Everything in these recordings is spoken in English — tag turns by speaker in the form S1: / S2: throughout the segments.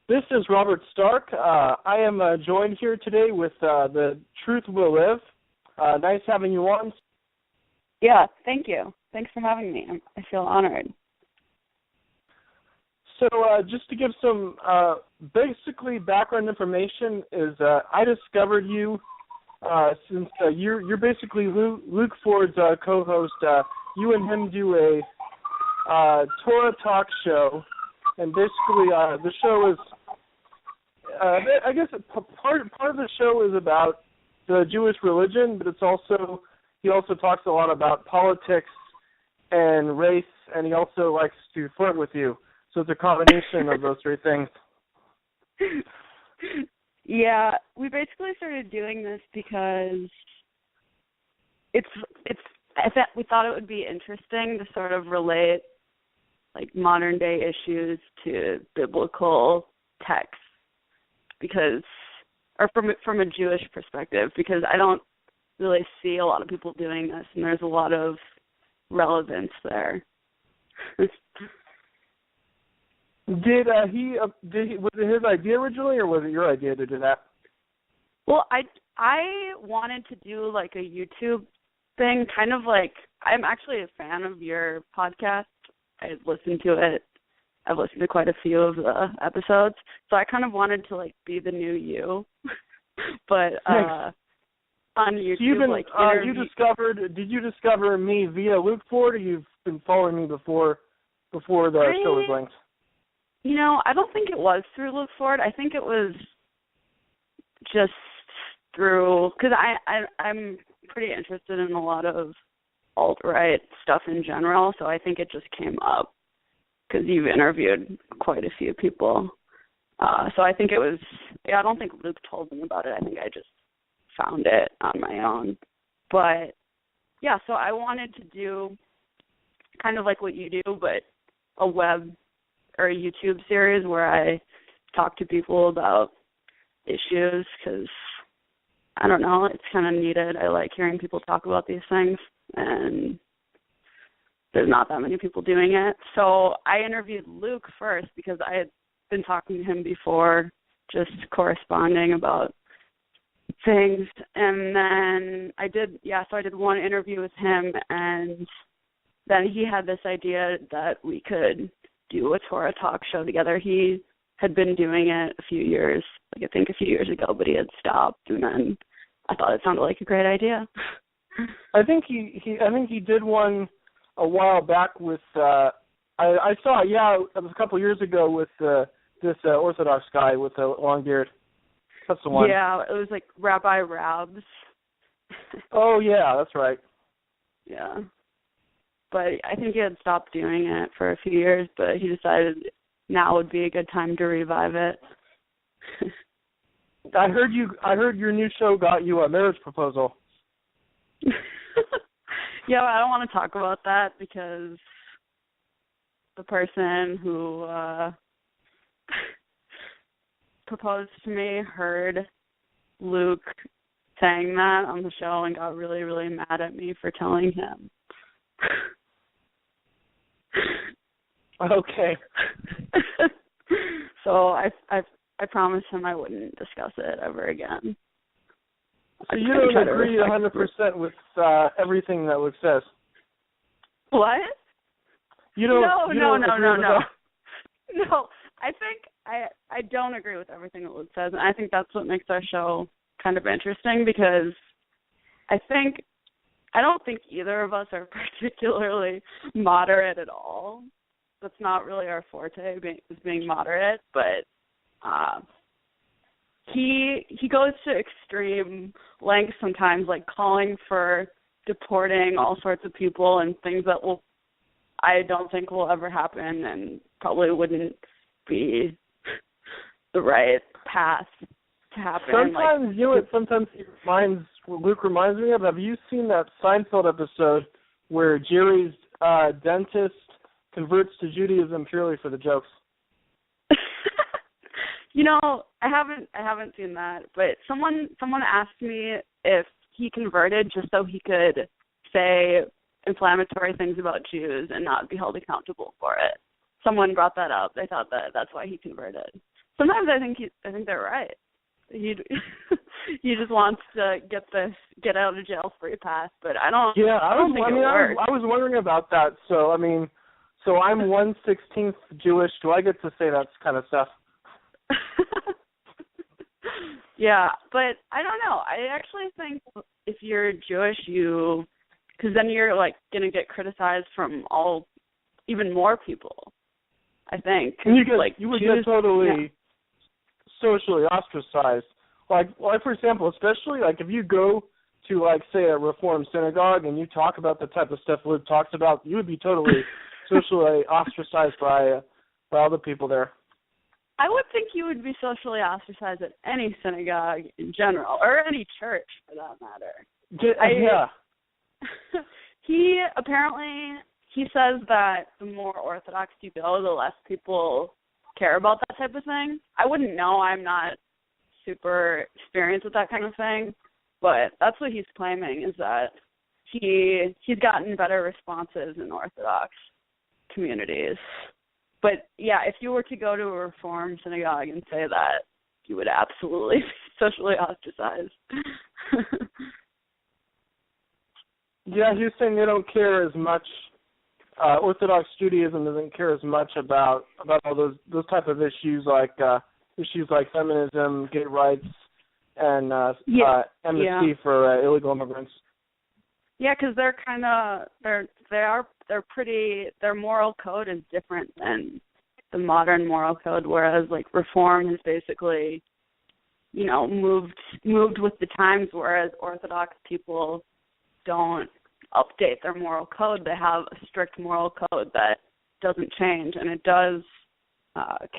S1: This is Robert Stark. I am joined here today with the Truth Will Live. Nice having you on.
S2: Yeah, thank you. Thanks for having me. I feel honored.
S1: So just to give some basically background information is I discovered you since you're basically Luke Ford's co-host. You and him do a Torah Talk Show, and basically the show is, I guess part of the show is about the Jewish religion, but he also talks a lot about politics and race, and he also likes to flirt with you. So it's a combination of those three things.
S2: Yeah, we basically started doing this because we thought it would be interesting to sort of relate like modern day issues to biblical texts, or from a Jewish perspective, because I don't really see a lot of people doing this, and there's a lot of relevance there.
S1: Was it his idea originally, or was it your idea to do that?
S2: Well, I wanted to do like a YouTube thing, kind of like, I'm actually a fan of your podcast. I've listened to it. I've listened to quite a few of the episodes, so I kind of wanted to like be the new you, but on YouTube,
S1: did you discover me via Luke Ford, or you've been following me before the show was linked?
S2: You know, I don't think it was through Luke Ford. I think it was just through, because I'm pretty interested in a lot of alt-right stuff in general, so I think it just came up because you've interviewed quite a few people. So I think it was, I don't think Luke told me about it. I think I just found it on my own. But, yeah, so I wanted to do kind of like what you do, but a web or a YouTube series where I talk to people about issues, because, I don't know, it's kind of needed. I like hearing people talk about these things, and there's not that many people doing it. So I interviewed Luke first because I had been talking to him before, just corresponding about things. And then I did one interview with him, and then he had this idea that we could do a Torah Talk Show together. He had been doing it a few years ago, but he had stopped, and then I thought it sounded like a great idea.
S1: I think he did one a while back with I saw it was a couple years ago with this Orthodox guy with a long beard. That's the one.
S2: Yeah, it was like Rabbi Rabs.
S1: Oh yeah, that's right.
S2: Yeah. But I think he had stopped doing it for a few years, but he decided now would be a good time to revive it.
S1: I heard your new show got you a marriage proposal.
S2: Yeah, I don't want to talk about that because the person who proposed to me heard Luke saying that on the show and got really, really mad at me for telling him.
S1: Okay.
S2: So I promised him I wouldn't discuss it ever again.
S1: So you don't agree 100% with everything that Luke says?
S2: What? No. No, I think I don't agree with everything that Luke says, and I think that's what makes our show kind of interesting, because I don't think either of us are particularly moderate at all. That's not really our forte, being moderate, but he goes to extreme lengths sometimes, like calling for deporting all sorts of people and things that I don't think will ever happen and probably wouldn't be the right path to happen.
S1: Sometimes, sometimes Luke reminds me of, have you seen that Seinfeld episode where Jerry's dentist converts to Judaism purely for the jokes?
S2: I haven't seen that, but someone asked me if he converted just so he could say inflammatory things about Jews and not be held accountable for it. someone brought that up. They thought that that's why he converted. Sometimes I think they're right. He just wants to get out of jail free pass, but I don't.
S1: Yeah,
S2: I don't think it works.
S1: I was wondering about that. So I mean, so I'm 1/16 Jewish. Do I get to say that kind of stuff?
S2: Yeah, but I don't know. I actually think if you're Jewish, because then you're like gonna get criticized from even more people. I think.
S1: And you would
S2: Jews,
S1: get totally socially ostracized. Like for example, especially like if you go to like say a Reform synagogue and you talk about the type of stuff Luke talks about, you would be totally socially ostracized by all the people there.
S2: I would think you would be socially ostracized at any synagogue in general, or any church for that matter.
S1: Yeah.
S2: He says that the more Orthodox you go, the less people care about that type of thing. I wouldn't know. I'm not super experienced with that kind of thing, but that's what he's claiming, is that he's gotten better responses in Orthodox communities. But yeah, if you were to go to a Reform synagogue and say that, you would absolutely be socially ostracized.
S1: Yeah, he's saying they don't care as much. Orthodox Judaism doesn't care as much about all those type of issues like feminism, gay rights, and amnesty for illegal immigrants.
S2: Yeah, because they're kind of their moral code is different than the modern moral code, whereas like Reform has basically, moved with the times, whereas Orthodox people don't update their moral code. They have a strict moral code that doesn't change, and it does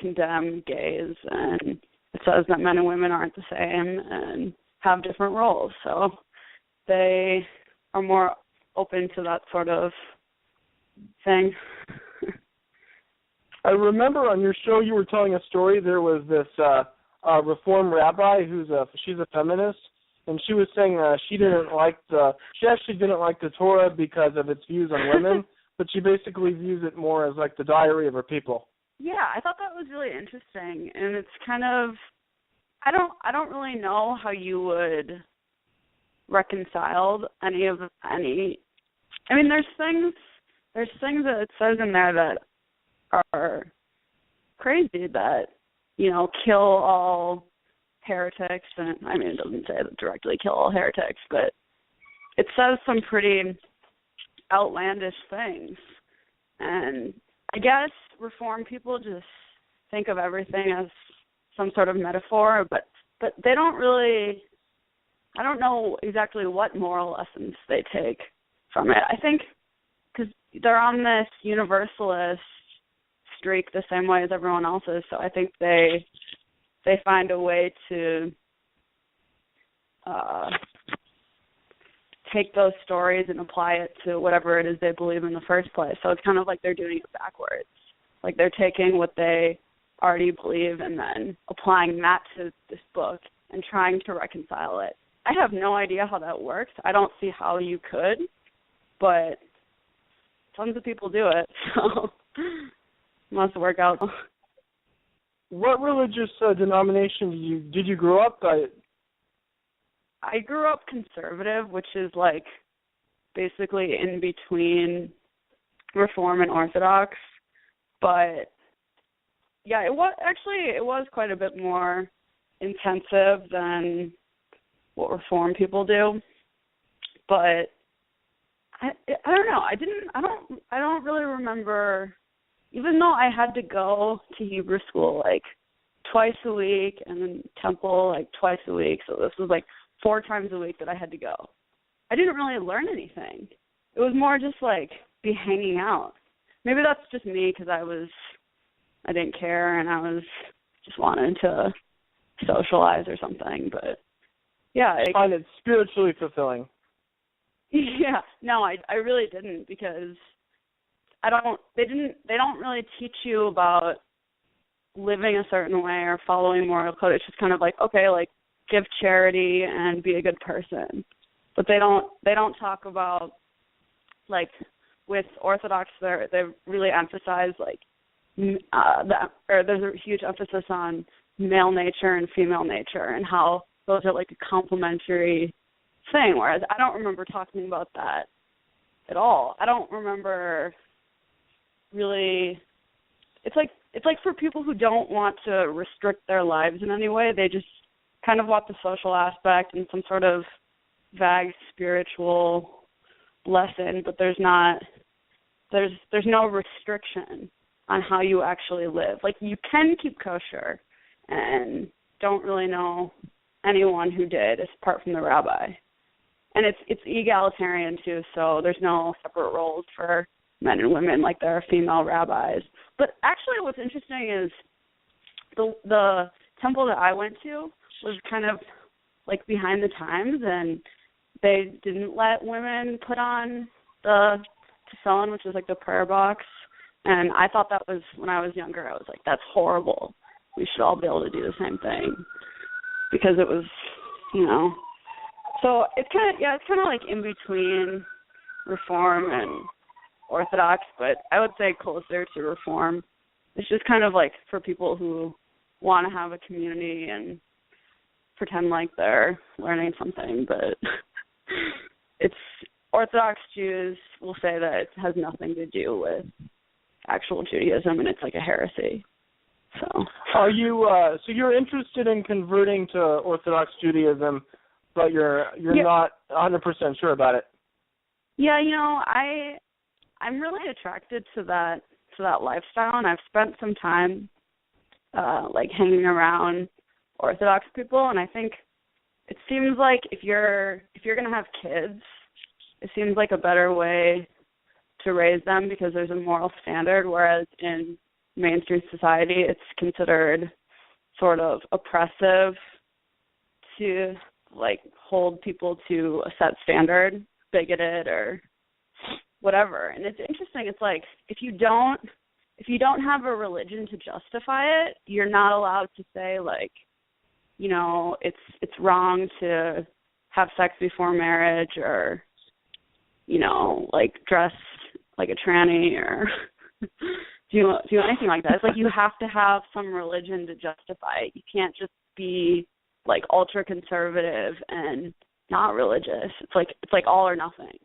S2: condemn gays, and it says that men and women aren't the same and have different roles. So they are more open to that sort of thing.
S1: I remember on your show you were telling a story. There was this Reform rabbi she's a feminist, and she was saying she actually didn't like the Torah because of its views on women, but she basically views it more as like the diary of her people.
S2: Yeah, I thought that was really interesting, and it's kind of I don't really know how you would reconcile any. I mean, there's things that it says in there that are crazy, that kill all heretics, and I mean, it doesn't say that directly kill all heretics, but it says some pretty outlandish things. And I guess Reform people just think of everything as some sort of metaphor, but they don't really, I don't know exactly what moral lessons they take from it. I think because they're on this universalist streak the same way as everyone else is, so I think they find a way to take those stories and apply it to whatever it is they believe in the first place. So it's kind of like they're doing it backwards. Like they're taking what they already believe and then applying that to this book and trying to reconcile it. I have no idea how that works. I don't see how you could, but tons of people do it, so it must work out.
S1: What religious denomination did you grow up by?
S2: I grew up conservative, which is like basically in between Reform and Orthodox. But yeah, it was quite a bit more intensive than what Reform people do. But I don't know. I don't really remember. Even though I had to go to Hebrew school like twice a week and then temple like twice a week, so this was like 4 times a week that I had to go, I didn't really learn anything. It was more just like be hanging out. Maybe that's just me because I didn't care and I was just wanted to socialize or something. But yeah,
S1: I find it spiritually fulfilling.
S2: Yeah, no, I really didn't, because they don't really teach you about living a certain way or following moral code. It's just kind of like, okay, like give charity and be a good person. But they don't talk about, like, with Orthodox, they really emphasize like there's a huge emphasis on male nature and female nature and how those are like a complementary thing, whereas I don't remember talking about that at all. I don't remember really. It's like for people who don't want to restrict their lives in any way, they just kind of want the social aspect and some sort of vague spiritual lesson, but there's no restriction on how you actually live. Like, you can keep kosher, and don't really know anyone who did apart from the rabbi. And it's egalitarian too, so there's no separate roles for men and women like there are female rabbis. But actually what's interesting is the temple that I went to was kind of like behind the times, and they didn't let women put on the tefillin, which is like the prayer box. And I thought that was, when I was younger, I was like, that's horrible. We should all be able to do the same thing. Because it was, so it's kind of like in between Reform and Orthodox, but I would say closer to Reform. It's just kind of like for people who want to have a community and pretend like they're learning something, but it's Orthodox Jews will say that it has nothing to do with actual Judaism, and it's like a heresy. So
S1: are you so you're interested in converting to Orthodox Judaism, but you're not 100% sure about it?
S2: Yeah, I'm really attracted to that lifestyle, and I've spent some time like hanging around Orthodox people, and I think it seems like if you're going to have kids, it seems like a better way to raise them because there's a moral standard, whereas in mainstream society it's considered sort of oppressive to like hold people to a set standard, bigoted or whatever. And it's interesting, it's like if you don't have a religion to justify it, you're not allowed to say like, it's wrong to have sex before marriage or like dress like a tranny or do anything like that. It's like you have to have some religion to justify it. You can't just be like ultra conservative and not religious. It's like all or nothing.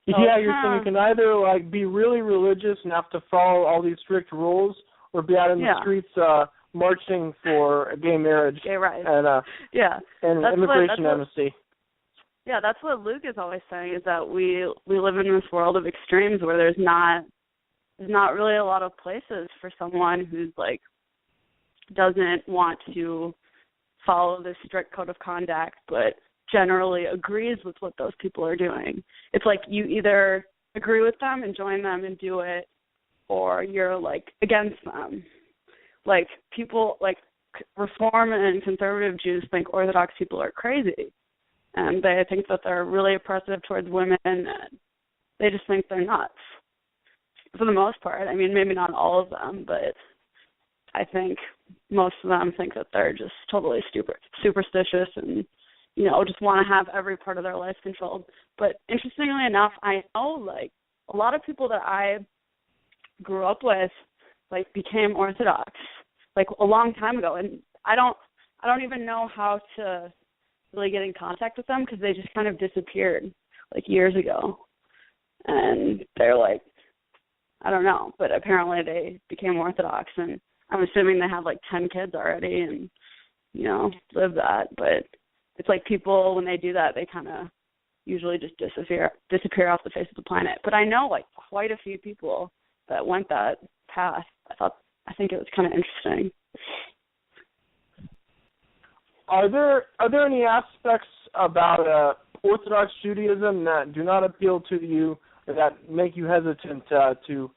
S2: So
S1: yeah, you're saying you can either like be really religious and have to follow all these strict rules, or be out in the streets marching for gay marriage,
S2: gay rights,
S1: and and immigration amnesty.
S2: Yeah, that's what Luke is always saying, is that we live in this world of extremes where there's not really a lot of places for someone who's like doesn't want to follow this strict code of conduct but generally agrees with what those people are doing. It's like you either agree with them and join them and do it, or you're like against them. Like people like Reform and conservative Jews think Orthodox people are crazy. And they think that they're really oppressive towards women, and they just think they're nuts. For the most part. I mean, maybe not all of them, but I think most of them think that they're just totally superstitious and, just want to have every part of their life controlled. But interestingly enough, I know, like, a lot of people that I grew up with, like, became Orthodox, like, a long time ago. And I don't even know how to really get in contact with them because they just kind of disappeared like years ago, and they're like, I don't know, but apparently they became Orthodox, and I'm assuming they have like 10 kids already and live that. But it's like people, when they do that, they kind of usually just disappear off the face of the planet. But I know like quite a few people that went that path. I think it was kind of interesting.
S1: Are there any aspects about Orthodox Judaism that do not appeal to you, or that make you hesitant to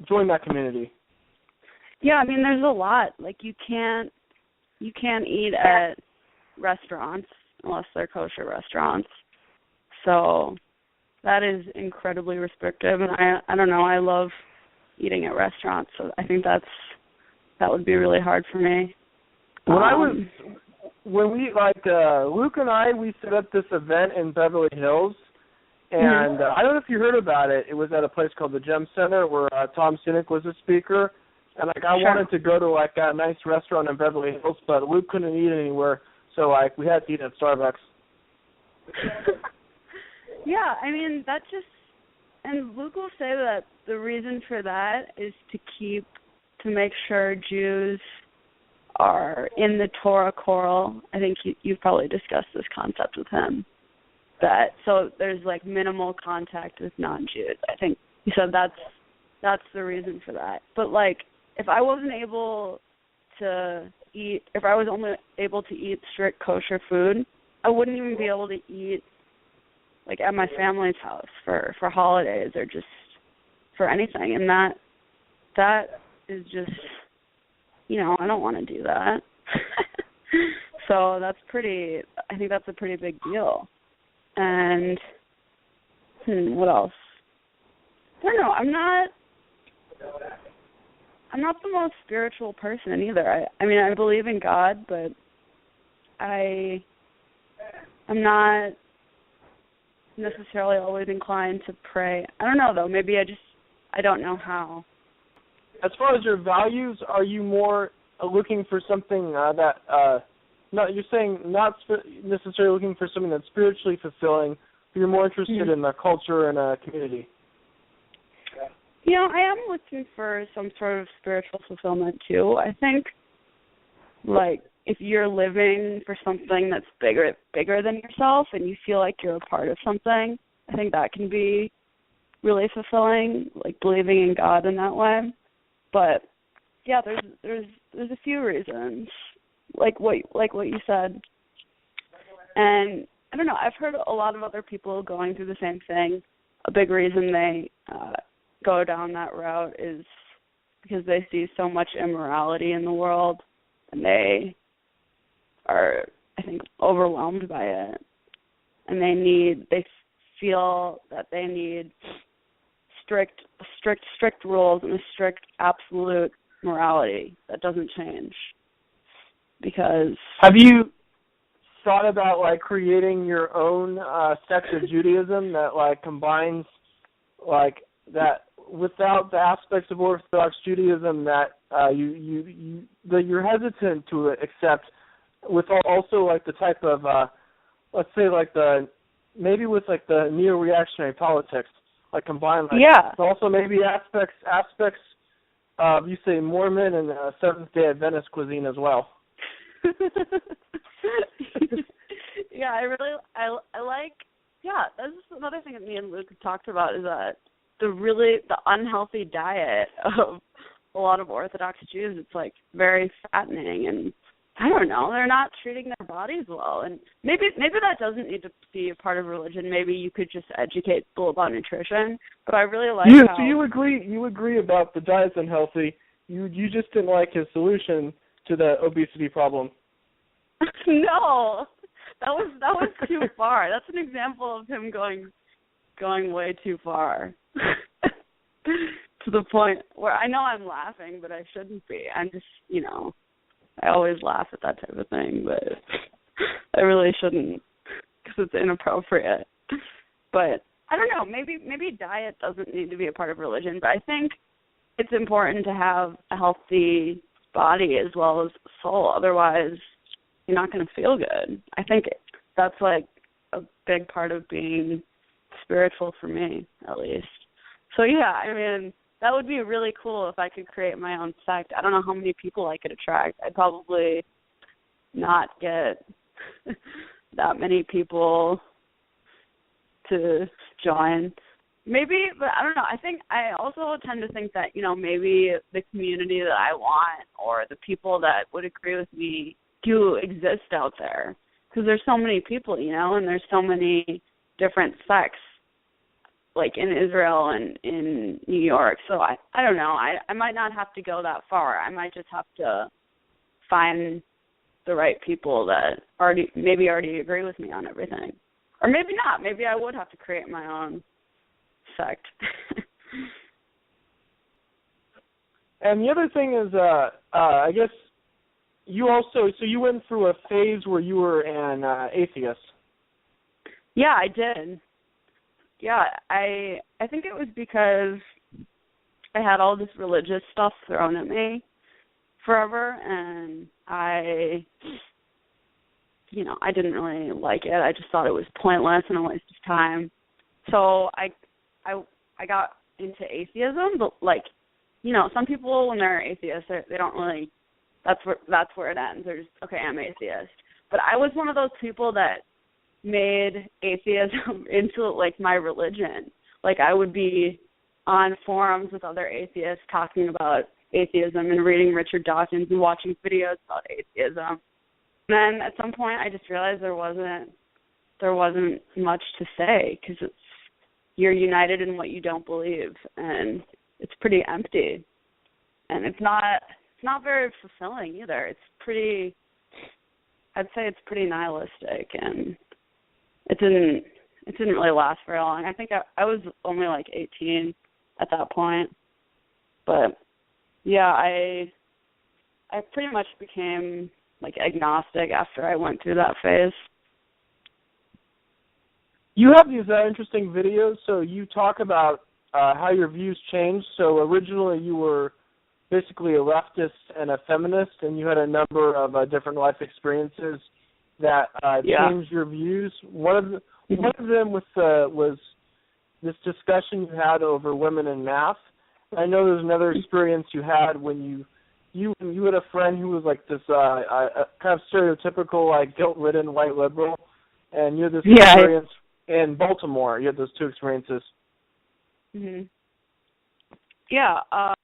S1: join that community?
S2: Yeah, I mean, there's a lot. Like you can't eat at restaurants unless they're kosher restaurants. So that is incredibly restrictive, and I don't know. I love eating at restaurants, so I think that would be really hard for me.
S1: When we Luke and I, we set up this event in Beverly Hills, And I don't know if you heard about it. It was at a place called the Gem Center where Tom Sinek was a speaker. And, like, I wanted to go to, like, a nice restaurant in Beverly Hills, but Luke couldn't eat anywhere. So, like, we had to eat at Starbucks.
S2: Yeah, I mean, that just, and Luke will say that the reason for that is to make sure Jews are in the Torah choral. I think you've probably discussed this concept with him. That so there's like minimal contact with non-Jews. I think he said that's the reason for that. But like if I wasn't able to eat, if I was only able to eat strict kosher food, I wouldn't even be able to eat like at my family's house for holidays or just for anything. And that is just, you know, I don't want to do that. So I think that's a pretty big deal. And what else? I don't know. I'm not the most spiritual person either. I mean, I believe in God, but I'm not necessarily always inclined to pray. I don't know, though. Maybe I don't know how.
S1: As far as your values, are you more looking for something you're saying not necessarily looking for something that's spiritually fulfilling, but you're more interested in the culture and community?
S2: You know, I am looking for some sort of spiritual fulfillment, too. I think, like, if you're living for something that's bigger than yourself and you feel like you're a part of something, I think that can be really fulfilling, like believing in God in that way. But, yeah, there's a few reasons. Like what you said. And I don't know, I've heard a lot of other people going through the same thing. A big reason they go down that route is because they see so much immorality in the world and they are, I think, overwhelmed by it. And they feel that they need strict rules and a strict absolute morality that doesn't change. Because
S1: have you thought about like creating your own sect of Judaism that like combines like that without the aspects of Orthodox Judaism that that you're hesitant to accept, with also like the type of let's say like maybe with like the Neoreactionary politics, like combine like also maybe aspects of you say Mormon and Seventh-day Adventist cuisine as well.
S2: Yeah, I like, that's another thing that me and Luke have talked about is that the unhealthy diet of a lot of Orthodox Jews, it's like very fattening, and I don't know, they're not treating their bodies well, and maybe that doesn't need to be a part of religion. Maybe you could just educate people about nutrition, but I really like how...
S1: So you agree about the diet's unhealthy, you just didn't like his solution to the obesity problem.
S2: No, that was too far. That's an example of him going way too far. To the point where I know I'm laughing, but I shouldn't be. I'm just, you know, I always laugh at that type of thing, but I really shouldn't because it's inappropriate. But I don't know, maybe diet doesn't need to be a part of religion, but I think it's important to have a healthy body as well as soul. Otherwise, you're not going to feel good. I think that's like a big part of being spiritual for me, at least. So yeah, I mean, that would be really cool if I could create my own sect. I don't know how many people I could attract. I'd probably not get that many people to join. Maybe, but I don't know. I also tend to think that, you know, maybe the community that I want or the people that would agree with me do exist out there. Because there's so many people, you know, and there's so many different sects, like in Israel and in New York. So I don't know. I might not have to go that far. I might just have to find the right people that already agree with me on everything. Or maybe not. Maybe I would have to create my own sect.
S1: And the other thing is, I guess you went through a phase where you were an atheist.
S2: Yeah, I did. Yeah, I think it was because I had all this religious stuff thrown at me forever, and I didn't really like it. I just thought it was pointless and a waste of time. So I got into atheism, but some people when they're atheists, they don't really. That's where it ends. They're just, okay, I'm atheist. But I was one of those people that made atheism into my religion. I would be on forums with other atheists talking about atheism and reading Richard Dawkins and watching videos about atheism. And then at some point I just realized there wasn't much to say, because you're united in what you don't believe, and it's pretty empty, and it's not very fulfilling either. I'd say it's pretty nihilistic, and it didn't really last very long. I think I was only 18 at that point, but yeah, I pretty much became agnostic after I went through that phase.
S1: You have these interesting videos, so you talk about how your views changed. So originally you were basically a leftist and a feminist, and you had a number of different life experiences that changed your views. One of them was this discussion you had over women in math. I know there's another experience you had when you had a friend who was this kind of stereotypical, guilt-ridden white liberal, and you had this experience in Baltimore. You had those two experiences.
S2: Mm-hmm. Yeah, I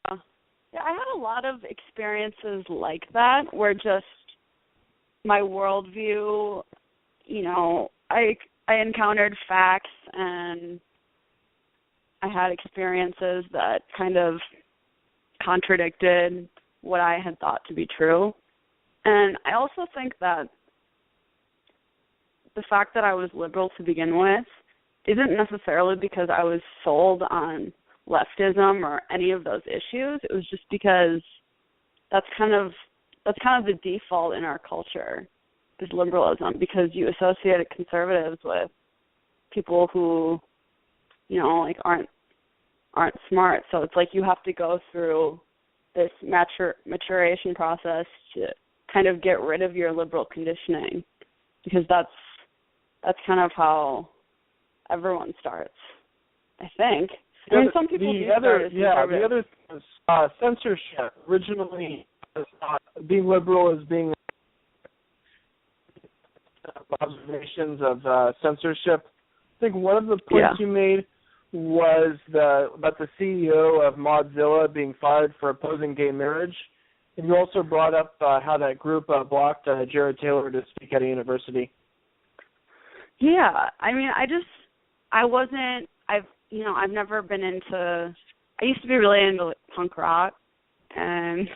S2: had a lot of experiences like that, where just my worldview, I encountered facts, and I had experiences that kind of contradicted what I had thought to be true. And I also think that the fact that I was liberal to begin with isn't necessarily because I was sold on leftism or any of those issues. It was just because that's kind of the default in our culture, is liberalism, because you associate conservatives with people who, aren't smart. So it's you have to go through this maturation process to kind of get rid of your liberal conditioning, because that's kind of how everyone starts, I think. I mean, some people do start as conservative.
S1: The other thing is censorship. Originally, being liberal is being observations of censorship. I think one of the points you made was about the CEO of Modzilla being fired for opposing gay marriage. And you also brought up how that group blocked Jared Taylor to speak at a university.
S2: Yeah, I mean, I've never been into, I used to be really into punk rock, and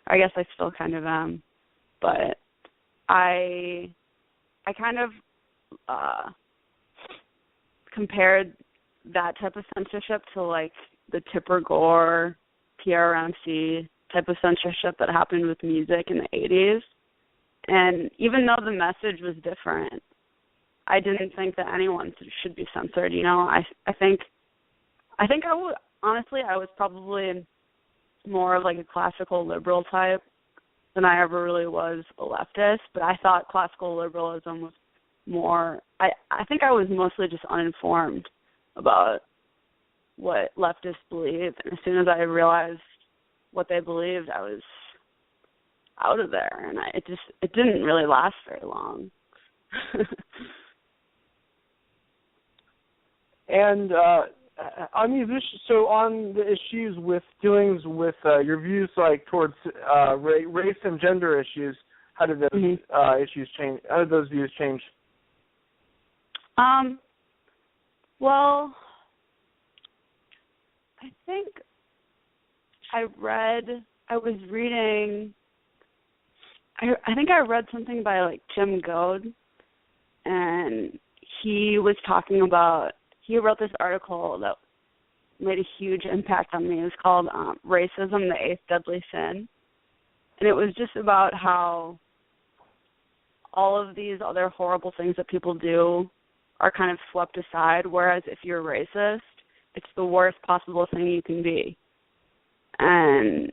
S2: I guess I still kind of am, but I kind of compared that type of censorship to the Tipper Gore, PRMC type of censorship that happened with music in the 80s. And even though the message was different, I didn't think that anyone should be censored. I think I would, honestly, I was probably more of a classical liberal type than I ever really was a leftist, but I thought classical liberalism was more, I think I was mostly just uninformed about what leftists believe, and as soon as I realized what they believed, I was out of there, and it didn't really last very long.
S1: And on these issues, so on the issues with dealings with your views towards race and gender issues, how did those issues change? How did those views change?
S2: Well, I think I think I read something by Jim Goad, and he was talking about, he wrote this article that made a huge impact on me. It was called Racism, the Eighth Deadly Sin. And it was just about how all of these other horrible things that people do are kind of swept aside, whereas if you're racist, it's the worst possible thing you can be. And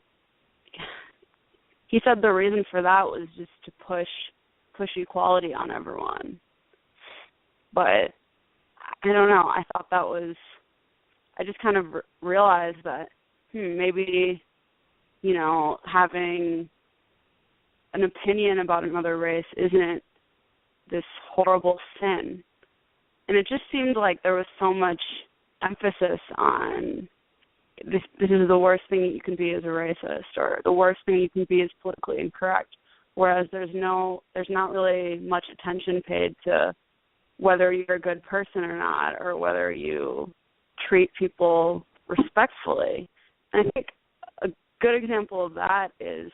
S2: he said the reason for that was just to push equality on everyone. But I don't know. I thought that was, I just kind of realized that maybe, you know, having an opinion about another race isn't this horrible sin. And it just seemed like there was so much emphasis on this is the worst thing you can be as a racist, or the worst thing you can be is politically incorrect, whereas there's not really much attention paid to whether you're a good person or not, or whether you treat people respectfully. And I think a good example of that is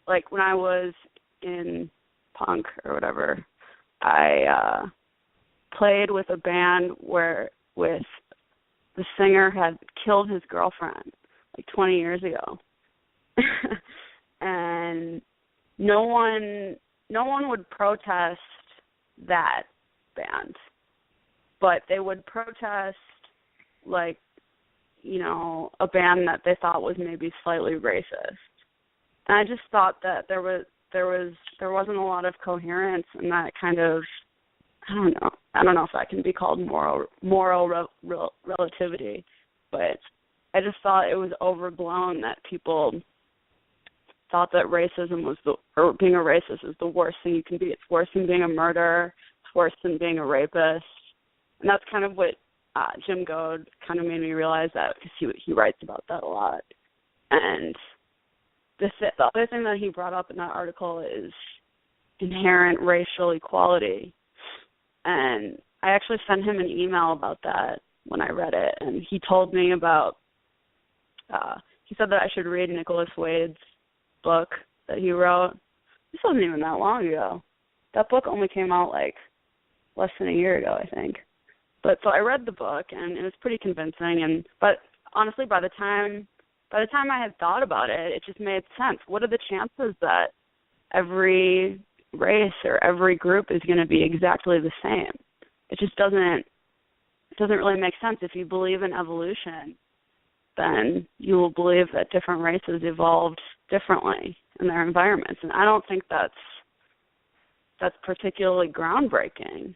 S2: like when I was in punk or whatever, I played with a band with the singer had killed his girlfriend like 20 years ago. And no one would protest that band, but they would protest, like, you know, a band that they thought was maybe slightly racist. And I just thought that there wasn't a lot of coherence in that kind of, I don't know if that can be called moral relativity, but I just thought it was overblown that people thought that racism or being a racist is the worst thing you can be. It's worse than being a murderer. It's worse than being a rapist. And that's kind of what Jim Goad kind of made me realize, that because he writes about that a lot. And the other thing that he brought up in that article is inherent racial equality. And I actually sent him an email about that when I read it, and he told me about, he said that I should read Nicholas Wade's book that he wrote. This wasn't even that long ago. That book only came out like less than a year ago, I think. But so I read the book, and it was pretty convincing. But honestly, by the time I had thought about it, it just made sense. What are the chances that every race or every group is going to be exactly the same? It just doesn't really make sense. If you believe in evolution, then you will believe that different races evolved differently in their environments. And I don't think that's particularly groundbreaking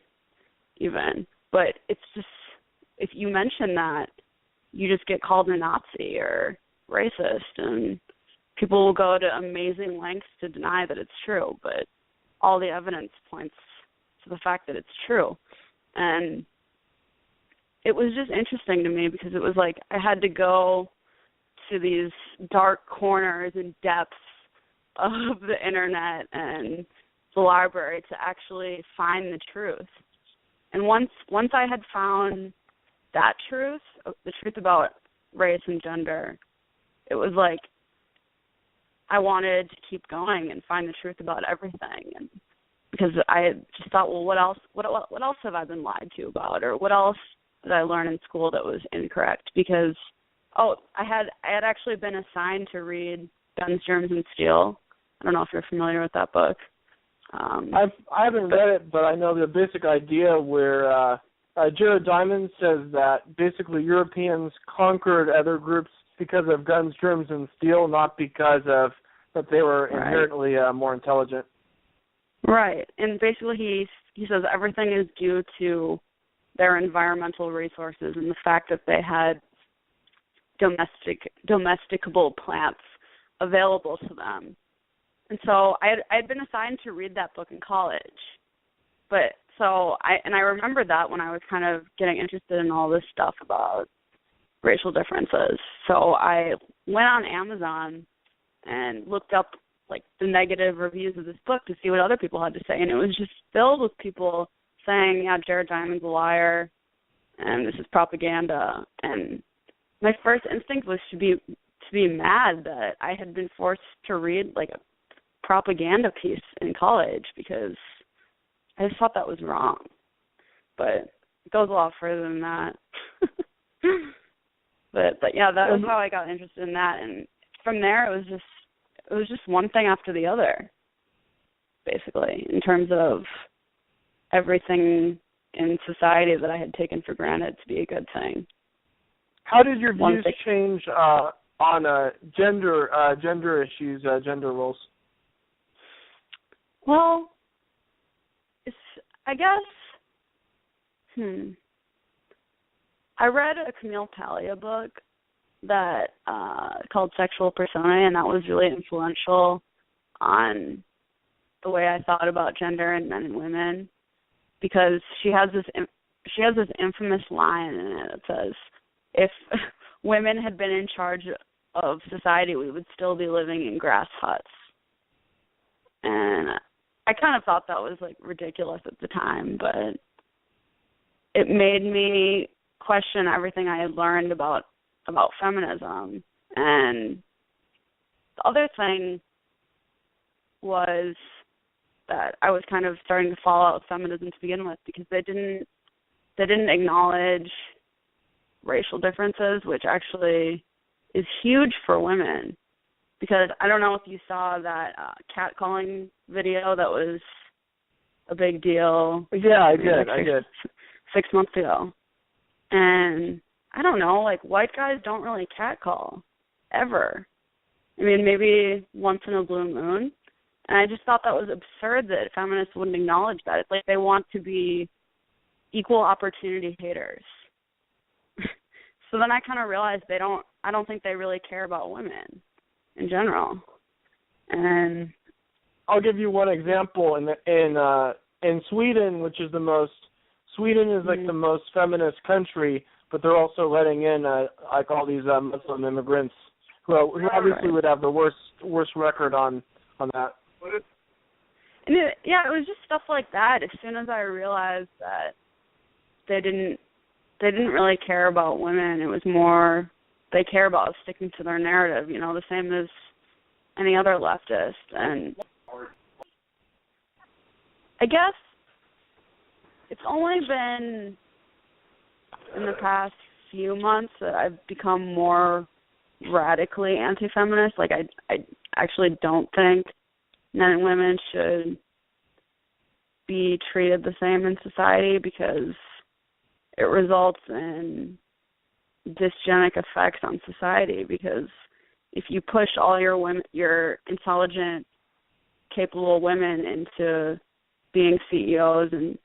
S2: even. But it's just, if you mention that, you just get called a Nazi or racist, and people will go to amazing lengths to deny that it's true, but all the evidence points to the fact that it's true. And it was just interesting to me because it was like I had to go to these dark corners and depths of the internet and the library to actually find the truth. And once I had found that truth, the truth about race and gender, it was like I wanted to keep going and find the truth about everything. And because I just thought, well, what else have I been lied to about, or what else did I learn in school that was incorrect? Because I had actually been assigned to read Guns, Germs, and Steel. I don't know if you're familiar with that book.
S1: I haven't read it, but I know the basic idea where Jared Diamond says that basically Europeans conquered other groups because of guns, germs, and steel, not because of that they were inherently more intelligent. Right, and basically he says everything is due to their environmental resources and the fact that they had domesticable plants available to them. And so I had been assigned to read that book in college. But I remember that when I was kind of getting interested in all this stuff about racial differences. So I went on Amazon and looked up like the negative reviews of this book to see what other people had to say, and it was just filled with people saying, yeah, Jared Diamond's a liar and this is propaganda. And my first instinct was to be mad that I had been forced to read like a propaganda piece in college, because I just thought that was wrong. But it goes a lot further than that. But yeah, that was how I got interested in that, and from there it was just one thing after the other, basically, in terms of
S2: everything in society that I had taken for granted to be a good thing.
S1: How did your views change on gender issues, gender roles?
S2: Well, I guess, I read a Camille Paglia book that called Sexual Persona, and that was really influential on the way I thought about gender and men and women, because she has this infamous line in it that says, if women had been in charge of society, we would still be living in grass huts. And I kind of thought that was like ridiculous at the time, but it made me question everything I had learned about feminism. And the other thing was that I was kind of starting to fall out of feminism to begin with, because they didn't acknowledge racial differences, which actually is huge for women. Because I don't know if you saw that catcalling video that was a big deal.
S1: Yeah, I did.
S2: 6 months ago. And I don't know, like, white guys don't really catcall, ever. I mean, maybe once in a blue moon. And I just thought that was absurd that feminists wouldn't acknowledge that. It's like they want to be equal opportunity haters. So then I kind of realized I don't think they really care about women in general. And
S1: I'll give you one example. In Sweden, which is Sweden is like the most feminist country, but they're also letting in like all these Muslim immigrants who obviously would have the worst record on that.
S2: And it was just stuff like that. As soon as I realized that they didn't really care about women, it was more they care about sticking to their narrative, the same as any other leftist. And I guess it's only been in the past few months that I've become more radically anti-feminist. Like, I actually don't think men and women should be treated the same in society, because it results in dysgenic effects on society. Because if you push all your intelligent, capable women into being CEOs and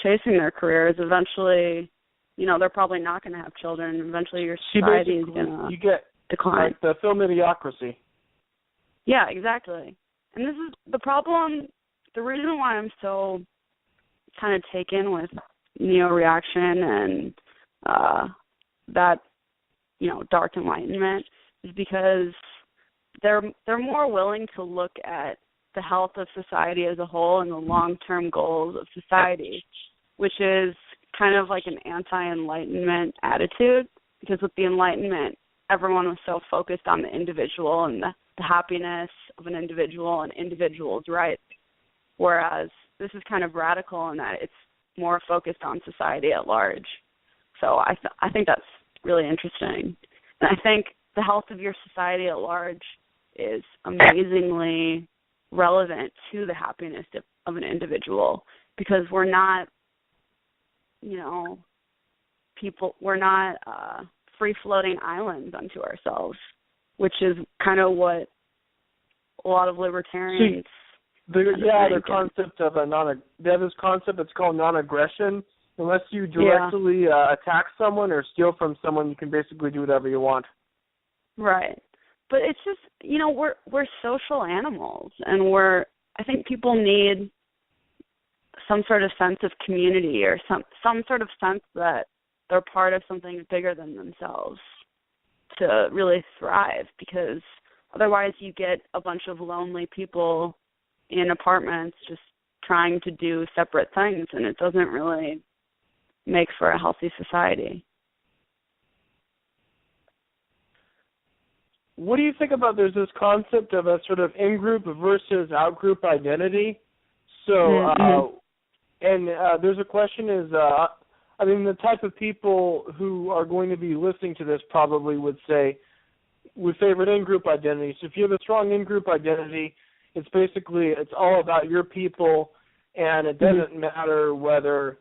S2: chasing their careers, eventually, they're probably not going to have children. Eventually your society is going to decline.
S1: Like the film Idiocracy.
S2: Yeah, exactly. And this is the problem. The reason why I'm so kind of taken with Neoreaction and that, Dark Enlightenment is because they're more willing to look at the health of society as a whole and the long-term goals of society, which is kind of like an anti-Enlightenment attitude, because with the Enlightenment, everyone was so focused on the individual and the happiness of an individual and individuals' rights, whereas this is kind of radical in that it's more focused on society at large. So I think that's really interesting. And I think the health of your society at large is amazingly relevant to the happiness of an individual, because we're not, we're not free-floating islands unto ourselves, which is kind of what a lot of libertarians...
S1: their concept of they have this concept that's called non-aggression. Unless you directly attack someone or steal from someone, you can basically do whatever you want.
S2: Right. But it's just, we're social animals, and I think people need some sort of sense of community, or some sort of sense that they're part of something bigger than themselves to really thrive, because otherwise you get a bunch of lonely people in apartments just trying to do separate things, and it doesn't really make for a healthy society.
S1: What do you think about there's this concept of a sort of in-group versus out-group identity? So, there's a question is, the type of people who are going to be listening to this probably would favor in-group identity. So if you have a strong in-group identity, it's all about your people, and it doesn't matter whether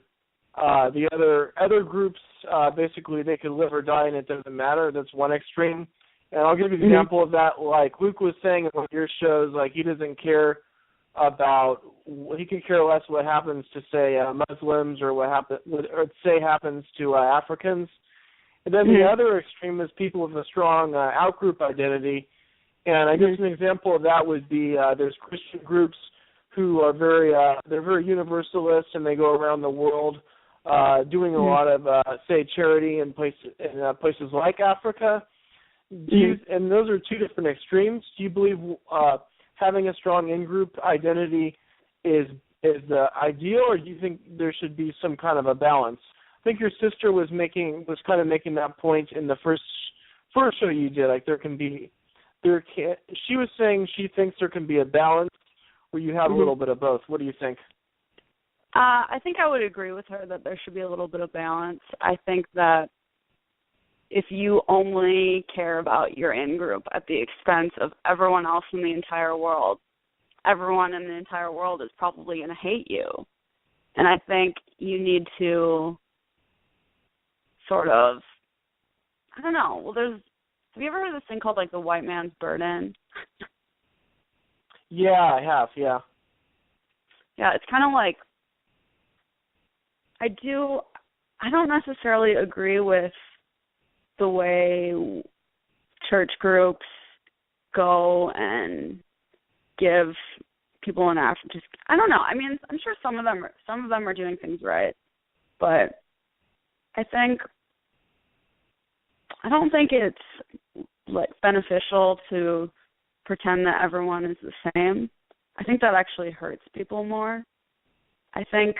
S1: the other groups, basically they could live or die and it doesn't matter. That's one extreme. And I'll give you an example of that. Like Luke was saying in one of your shows, like he doesn't care about, he could care less what happens to, say, Muslims or happens to Africans. And then the other extreme is people with a strong out-group identity. And I guess an example of that would be there's Christian groups who are they're very universalist, and they go around the world doing a lot of, say, charity in places like Africa. And those are two different extremes. Do you believe having a strong in-group identity is ideal, or do you think there should be some kind of a balance? I think your sister was kind of making that point in the first show you did. Like she was saying she thinks there can be a balance where you have a little bit of both. What do you think?
S2: I think I would agree with her that there should be a little bit of balance. I think that if you only care about your in-group at the expense of everyone else in the entire world, everyone in the entire world is probably going to hate you. And I think you need to sort of, I don't know, have you ever heard of this thing called, like, the white man's burden?
S1: Yeah, I have, yeah.
S2: Yeah, it's kind of like, I don't necessarily agree with the way church groups go and give people in Africa, I don't know. I mean, I'm sure some of them are doing things right, but I don't think it's like beneficial to pretend that everyone is the same. I think that actually hurts people more. I think,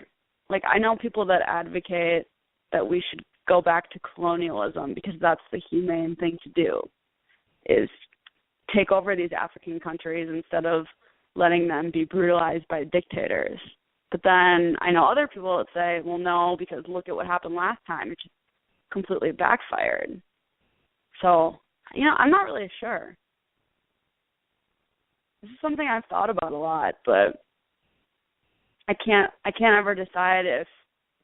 S2: like, I know people that advocate that we should go back to colonialism because that's the humane thing to do, is take over these African countries instead of letting them be brutalized by dictators. But then I know other people that say, well, no, because look at what happened last time. It just completely backfired. So, I'm not really sure. This is something I've thought about a lot, but I can't ever decide if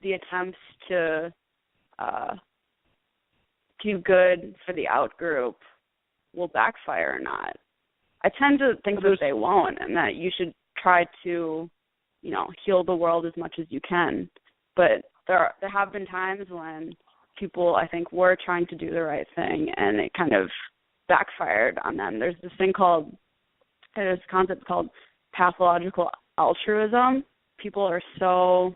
S2: the attempts to do good for the out group will backfire or not. I tend to think that they won't, and that you should try to, heal the world as much as you can. But there have been times when people, I think, were trying to do the right thing, and it kind of backfired on them. There's this concept called pathological altruism. People are so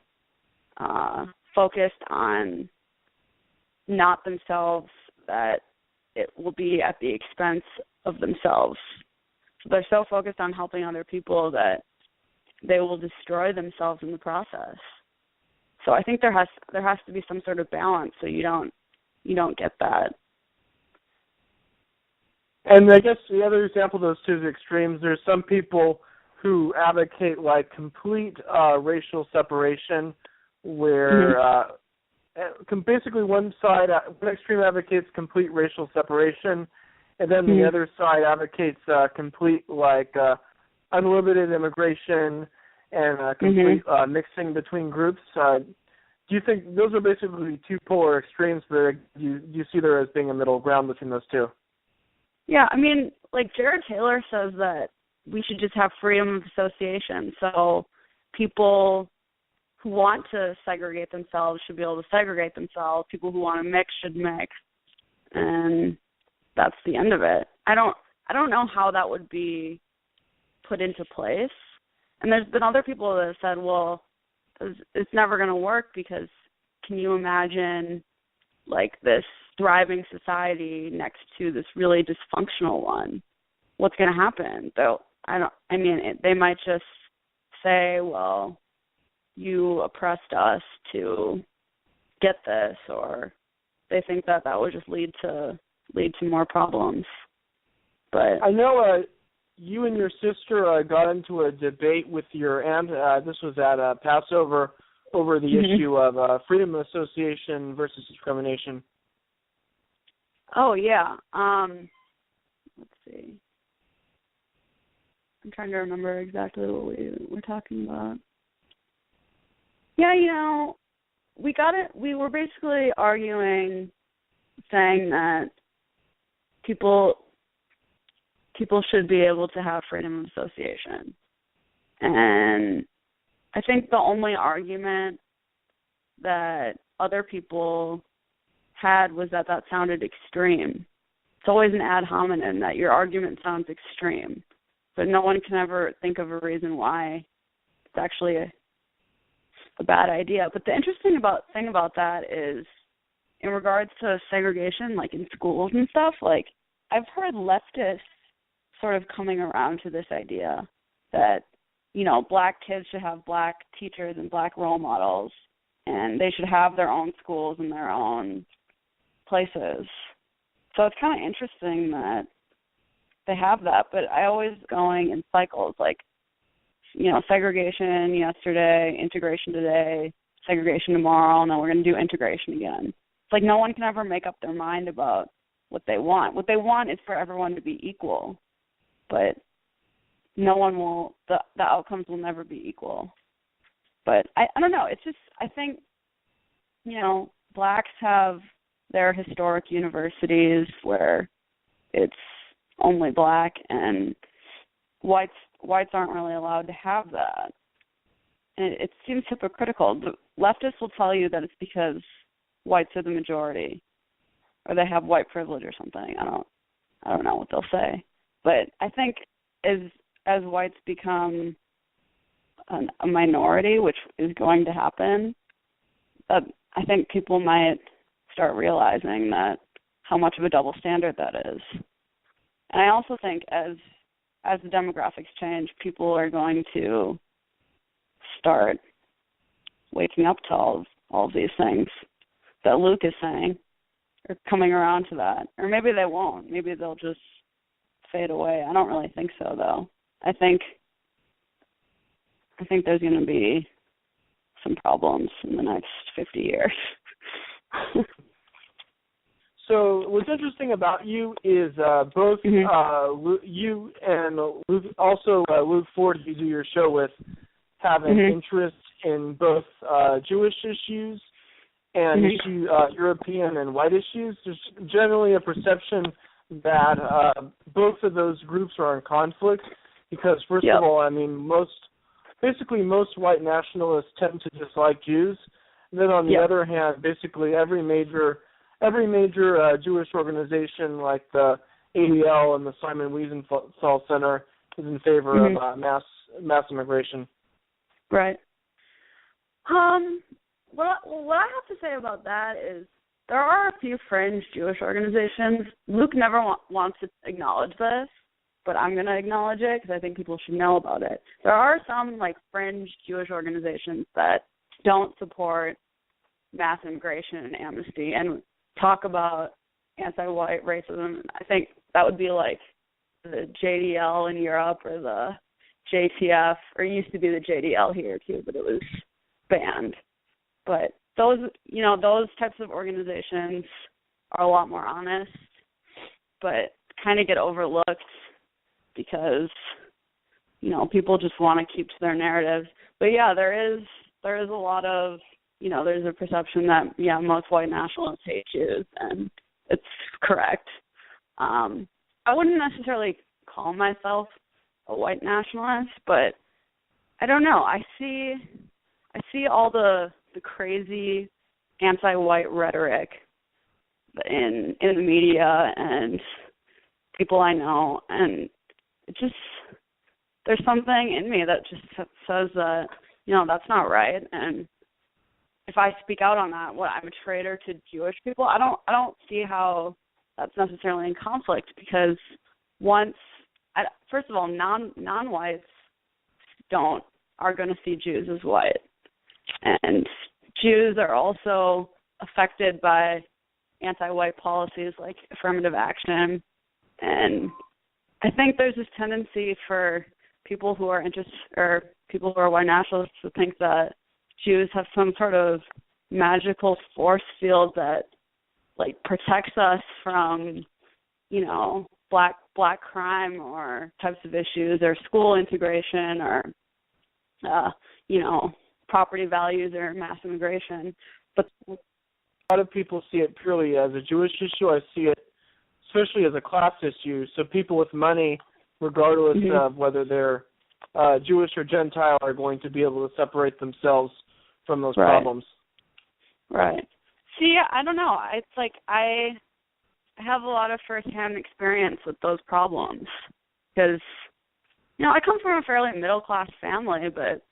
S2: focused on not themselves that it will be at the expense of themselves. So they're so focused on helping other people that they will destroy themselves in the process. So I think there has to be some sort of balance so you don't get that.
S1: And I guess the other example of those two extremes, there's some people who advocate like complete racial separation, where basically one extreme advocates complete racial separation, and then the other side advocates complete unlimited immigration and complete mixing between groups. Do you think those are basically two polar extremes, but do you see there as being a middle ground between those two?
S2: Yeah, I mean, like Jared Taylor says that we should just have freedom of association. So people who want to segregate themselves should be able to segregate themselves. People who want to mix should mix. And that's the end of it. I don't know how that would be put into place. And there's been other people that have said, well, it's never going to work because can you imagine like this thriving society next to this really dysfunctional one? What's going to happen? Though they might just say, well, you oppressed us to get this, or they think that would just lead to more problems. But
S1: I know you and your sister got into a debate with your aunt. This was at Passover over the issue of freedom of association versus discrimination.
S2: Oh, yeah. Let's see. I'm trying to remember exactly what we were talking about. Yeah, we were basically arguing, saying that people should be able to have freedom of association. And I think the only argument that other people had was that sounded extreme. It's always an ad hominem that your argument sounds extreme, but no one can ever think of a reason why it's actually a bad idea. But the interesting thing about that is, in regards to segregation, like in schools and stuff, like I've heard leftists sort of coming around to this idea that, black kids should have black teachers and black role models, and they should have their own schools and their own places. So it's kind of interesting that they have that, but I always going in cycles, like, segregation yesterday, integration today, segregation tomorrow, and then we're going to do integration again. It's like no one can ever make up their mind about what they want. What they want is for everyone to be equal, but no one will, the outcomes will never be equal. But I don't know, it's just, I think, blacks have their historic universities where it's only black, and whites aren't really allowed to have that. And it seems hypocritical. The leftists will tell you that it's because whites are the majority, or they have white privilege or something. I don't know what they'll say. But I think as whites become a minority, which is going to happen, I think people might start realizing that how much of a double standard that is. And I also think as the demographics change, people are going to start waking up to all of these things that Luke is saying, or coming around to that. Or maybe they won't. Maybe they'll just fade away. I don't really think so, though. I think there's going to be some problems in the next 50 years.
S1: So what's interesting about you is both you and Luke, also Luke Ford, you do your show with, have an interest in both Jewish issues and European and white issues. There's generally a perception that both of those groups are in conflict because, first of all, I mean, most white nationalists tend to dislike Jews. And then on the other hand, basically every major Jewish organization like the ADL and the Simon Wiesenthal Center is in favor of mass immigration.
S2: Right. What I have to say about that is there are a few fringe Jewish organizations. Luke never wants to acknowledge this, but I'm going to acknowledge it because I think people should know about it. There are some fringe Jewish organizations that don't support mass immigration and amnesty and talk about anti-white racism. I think that would be like the JDL in Europe or the JTF, or it used to be the JDL here too, but it was banned. But those types of organizations are a lot more honest, but kind of get overlooked because, people just want to keep to their narratives. But yeah, there is a lot of, there's a perception that, most white nationalists hate Jews, and it's correct. I wouldn't necessarily call myself a white nationalist, but I don't know. I see all the crazy anti-white rhetoric in the media and people I know, and it just, there's something in me that just says that, that's not right. And if I speak out on that, I'm a traitor to Jewish people? I don't see how that's necessarily in conflict, because first of all, non-whites are going to see Jews as white. And Jews are also affected by anti-white policies like affirmative action. And I think there's this tendency for people who are people who are white nationalists to think that Jews have some sort of magical force field that protects us from, black crime or types of issues, or school integration, or property values or mass immigration. But
S1: a lot of people see it purely as a Jewish issue. I see it especially as a class issue. So people with money, regardless of whether they're Jewish or Gentile, are going to be able to separate themselves from those problems.
S2: Right. See, I don't know. It's like I have a lot of firsthand experience with those problems because, I come from a fairly middle-class family, but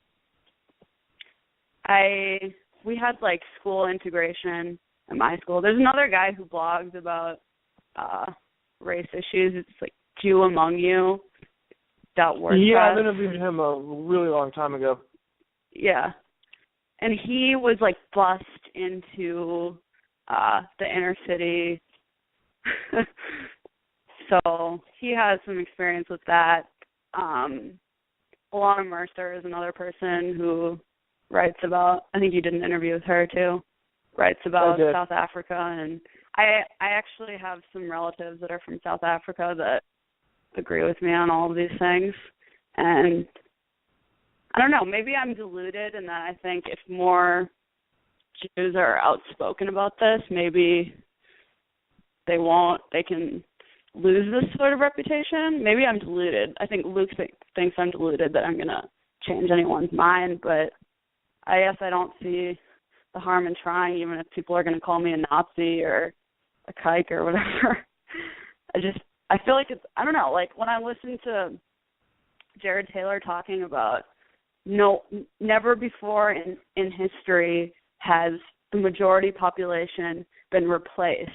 S2: we had, like, school integration at my school. There's another guy who blogs about race issues. It's, like, Jew Among You. .wordpress.
S1: Yeah, I've interviewed him a really long time ago.
S2: Yeah. And he was, like, bussed into the inner city. So he has some experience with that. Alana Mercer is another person who writes about, I think you did an interview with her too, writes about South Africa. And I actually have some relatives that are from South Africa that agree with me on all of these things. And I don't know, maybe I'm deluded in that I think if more Jews are outspoken about this, maybe they can lose this sort of reputation. Maybe I'm deluded. I think Luke thinks I'm deluded that I'm going to change anyone's mind, but I guess I don't see the harm in trying, even if people are going to call me a Nazi or a kike or whatever. I feel like I don't know, like when I listen to Jared Taylor talking about never before in history has the majority population been replaced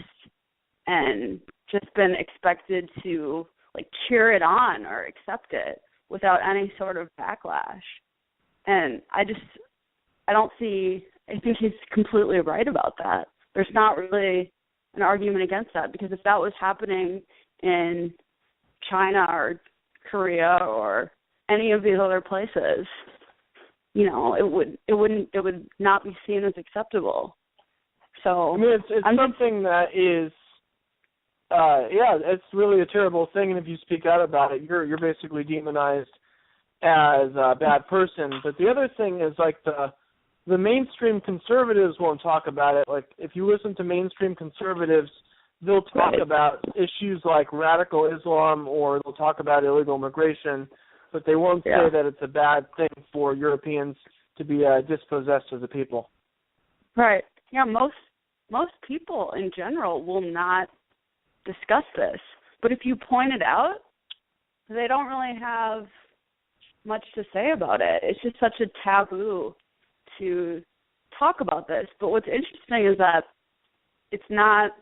S2: and just been expected to like cheer it on or accept it without any sort of backlash. And I think he's completely right about that. There's not really an argument against that, because if that was happening in China or Korea or any of these other places, it would not be seen as acceptable. So
S1: I mean, it's something that is, it's really a terrible thing, and if you speak out about it, you're basically demonized as a bad person. But the other thing is, like, the mainstream conservatives won't talk about it. Like, if you listen to mainstream conservatives, they'll talk about issues like radical Islam, or they'll talk about illegal immigration, but they won't say that it's a bad thing for Europeans to be dispossessed as a people.
S2: Right. Yeah, most people in general will not discuss this. But if you point it out, they don't really have much to say about it. It's just such a taboo to talk about this. But what's interesting is that it's not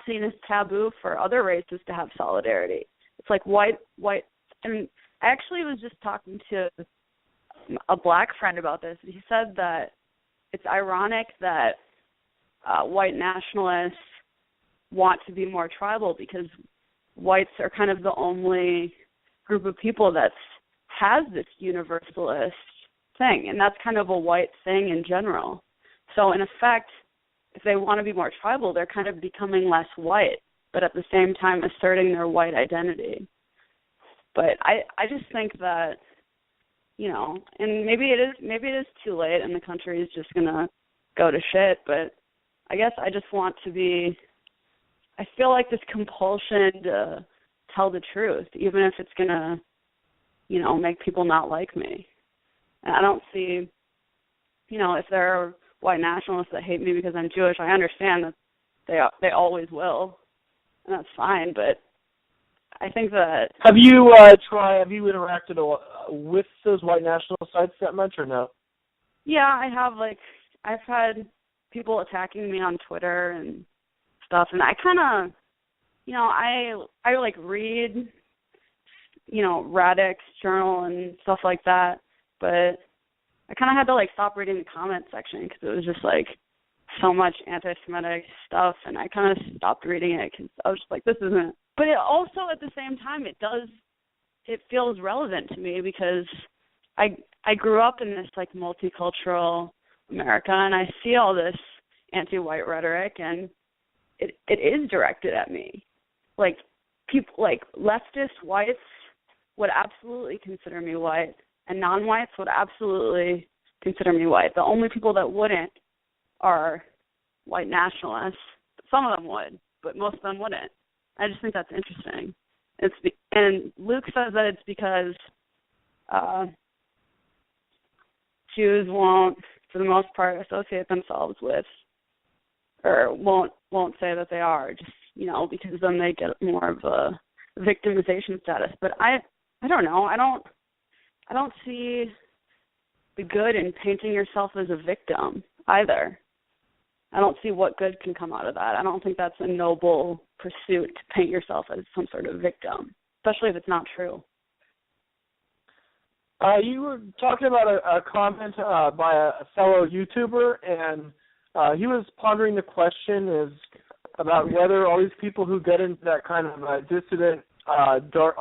S2: seen as taboo for other races to have solidarity. It's like white, and I actually was just talking to a black friend about this. He said that it's ironic that white nationalists want to be more tribal, because whites are kind of the only group of people that has this universalist thing, and that's kind of a white thing in general. So in effect, if they want to be more tribal, they're kind of becoming less white, but at the same time asserting their white identity. But I just think that, and maybe it is too late and the country is just gonna go to shit, but I guess I just want to be, I feel like this compulsion to tell the truth, even if it's gonna, make people not like me. And I don't see, if there are white nationalists that hate me because I'm Jewish, I understand that they always will, and that's fine. But I think that
S1: have you interacted with those white nationalist sites that much, or no?
S2: Yeah, I have. Like, I've had people attacking me on Twitter and stuff, and I kind of, I like read, Radic's journal and stuff like that, but I kind of had to like stop reading the comment section because it was just like so much anti-Semitic stuff, and I kind of stopped reading it because I was just like, this isn't. But it also, at the same time, it feels relevant to me because I grew up in this like multicultural America, and I see all this anti-white rhetoric, and it is directed at me. Like, people like leftist whites would absolutely consider me white, and non-whites would absolutely consider me white. The only people that wouldn't are white nationalists. Some of them would, but most of them wouldn't. I just think that's interesting. And Luke says that it's because Jews won't, for the most part, associate themselves with, or won't say that they are, just, because then they get more of a victimization status. But I don't know. I don't see the good in painting yourself as a victim either. I don't see what good can come out of that. I don't think that's a noble pursuit to paint yourself as some sort of victim, especially if it's not true.
S1: You were talking about a comment by a fellow YouTuber, and he was pondering the question is about whether all these people who get into that kind of dissident, Dark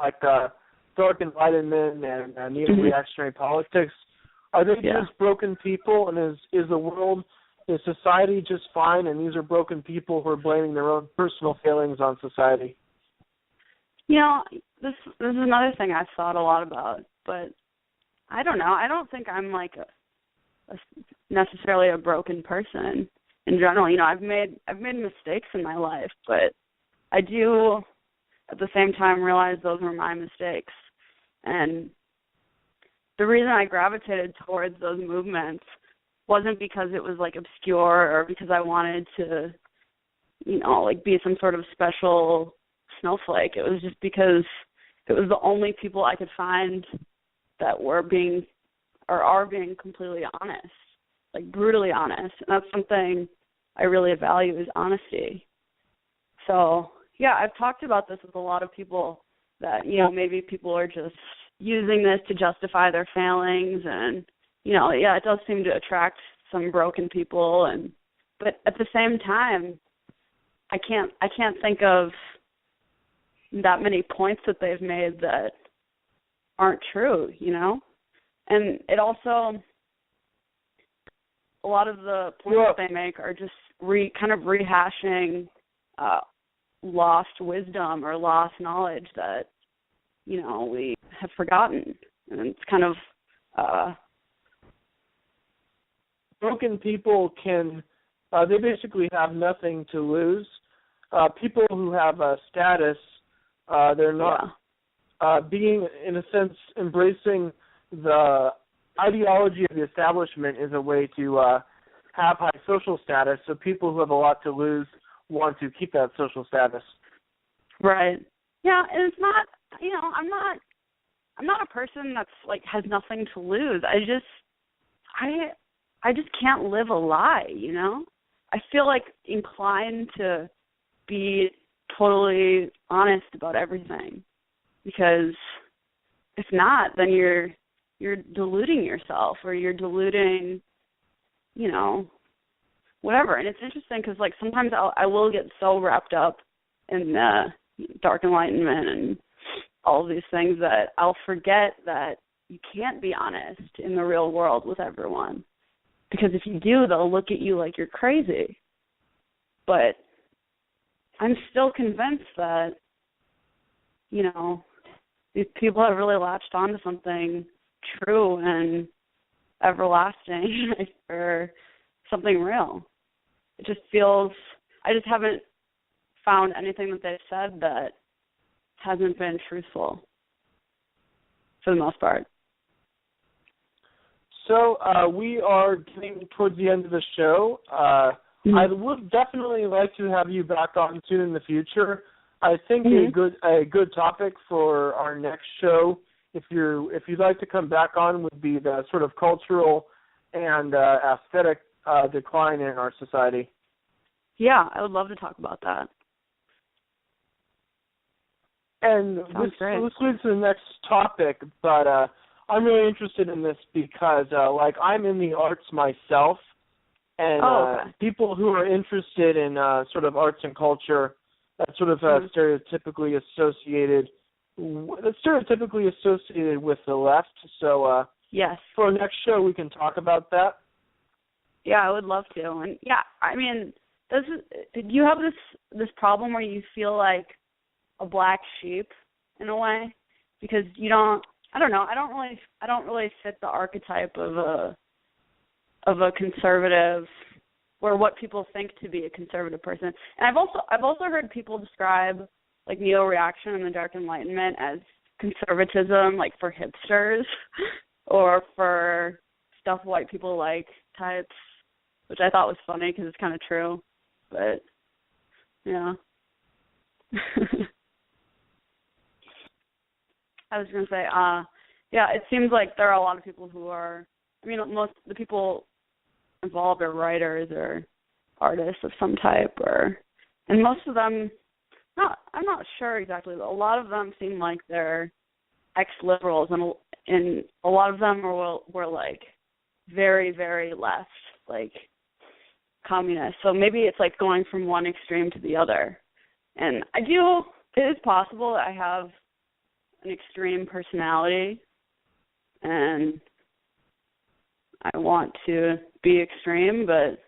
S1: Enlightenment and Neoreactionary politics, are they just broken people, and is society just fine, and these are broken people who are blaming their own personal failings on society?
S2: This is another thing I've thought a lot about, but I don't know. I don't think I'm like necessarily a broken person in general. I've made mistakes in my life, but I do at the same time realize those were my mistakes. And the reason I gravitated towards those movements wasn't because it was like obscure or because I wanted to, be some sort of special snowflake. It was just because it was the only people I could find that are being completely honest, like brutally honest. And that's something I really value, is honesty. So, yeah, I've talked about this with a lot of people that, maybe people are just using this to justify their failings, and it does seem to attract some broken people, but at the same time, I can't think of that many points that they've made that aren't true, and it also, a lot of the points that they make are just kind of rehashing lost wisdom or lost knowledge that we have forgotten, and it's kind of
S1: broken people they basically have nothing to lose. People who have a status, they're not being, in a sense, embracing the ideology of the establishment is a way to have high social status. So people who have a lot to lose want to keep that social status.
S2: Right. Yeah, and it's not, I'm not a person that's like has nothing to lose. I just can't live a lie, I feel like inclined to be totally honest about everything, because if not, then you're deluding yourself, or you're deluding, whatever. And it's interesting because, like, sometimes I will get so wrapped up in Dark Enlightenment and all of these things that I'll forget that you can't be honest in the real world with everyone. Because if you do, they'll look at you like you're crazy. But I'm still convinced that, these people have really latched onto something true and everlasting or something real. It just feels, I just haven't found anything that they've said that hasn't been truthful for the most part. So
S1: we are getting towards the end of the show. I would definitely like to have you back on soon in the future. I think a good topic for our next show, if you'd like to come back on, would be the sort of cultural and aesthetic decline in our society.
S2: Yeah, I would love to talk about that.
S1: And this leads to the next topic, but I'm really interested in this because, I'm in the arts myself, and people who are interested in sort of arts and culture, that's sort of stereotypically associated with the left. So,
S2: yes,
S1: for our next show, we can talk about that.
S2: Yeah, I would love to. And yeah, I mean, do you have this problem where you feel like a black sheep in a way, because I don't know, I don't really fit the archetype of of a conservative, or what people think to be a conservative person. And I've also heard people describe like neo-reaction and the Dark Enlightenment as conservatism, like for hipsters or for stuff white people like types, which I thought was funny because it's kind of true. But yeah. I was going to say, yeah, it seems like there are a lot of people who are, I mean, most of the people involved are writers or artists of some type, and most of them, I'm not sure exactly, but a lot of them seem like they're ex-liberals, and a lot of them were like very, very left, like communist. So maybe it's like going from one extreme to the other. And it is possible that I have an extreme personality, and I want to be extreme, but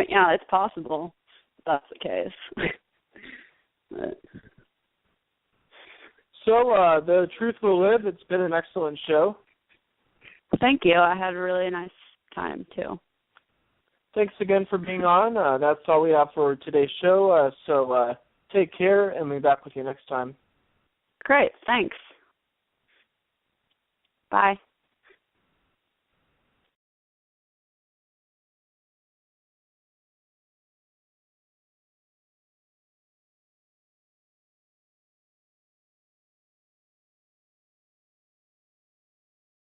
S2: yeah, it's possible if that's the case. But.
S1: So, The Truth Will Live, it's been an excellent show.
S2: Thank you. I had a really nice time, too.
S1: Thanks again for being on. That's all we have for today's show. So take care, and we'll be back with you next time.
S2: Great. Thanks. Bye.